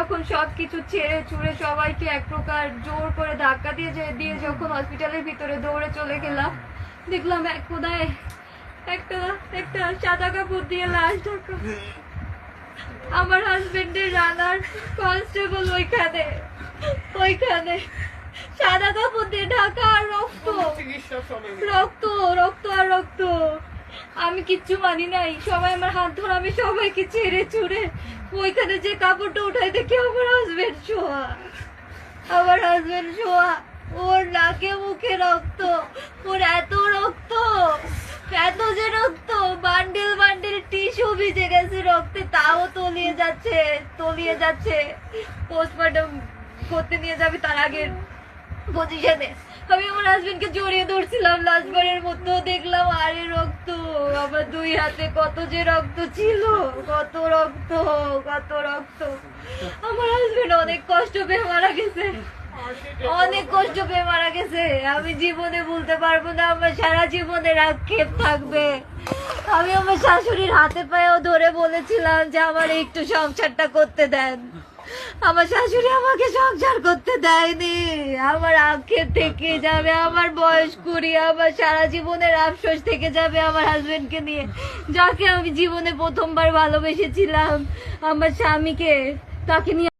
যখন সবকিছু ছেড়ে ছুড়ে সবাইকে এক প্রকার জোর করে ধাক্কা দিয়ে যখন হসপিটালের ভিতরে দৌড়ে চলে গেলাম, দেখলাম এক কোনায় একটা একটা সাদা কাপড় দিয়ে লাশ ঢাকা। আমার হাজবেন্ডের রানার কনস্টেবল ওইখানে সাদা কাপড় দিয়ে ঢাকা, আর রক্ত রক্ত রক্ত আর রক্ত। আমি কিচ্ছু মানি নাই, সবাই আমার হাত ধরে আমি সবাইকে ছেড়ে ছুড়ে ওইখানে যে কাপড়টা উঠাই দেখি আমার হাজবেন্ড শোয়া, ওর নাকে মুখে রক্ত, ওর এত রক্ত, এত যে রক্ত, বান্ডিল বান্ডিল টিস্যু ভিজে গেছে রক্তে, তাও তলিয়ে যাচ্ছে। পোস্টমর্টম করতে নিয়ে যাবে তার আগের পজিশনে আমি আমার হাজবেন্ডকে জড়িয়ে ধরছিলাম লাস্টবারের মতো, দেখলাম আরে রক্ত, আমার দুই হাতে কত যে রক্ত ছিল, কত রক্ত। আমার হাজবেন্ড অনেক কষ্ট পেয়ে মারা গেছে, আমি জীবনে ভুলতে পারবো না, আমার সারা জীবনের আক্ষেপ থাকবে। আমি আমার শাশুড়ির হাতে পায়েও ধরে বলেছিলাম যে আমার একটু সংসারটা করতে দেন, আমার শাশুড়ি আমাকে সংসার করতে দেয়নি। আমার আক্ষেপ থেকে যাবে, আমার বয়স 20, আমার সারা জীবনের আফসোস থেকে যাবে আমার হাজবেন্ডকে নিয়ে, যাকে আমি জীবনে প্রথমবার ভালোবেসেছিলাম, আমার স্বামীকে, তাকে নিয়ে।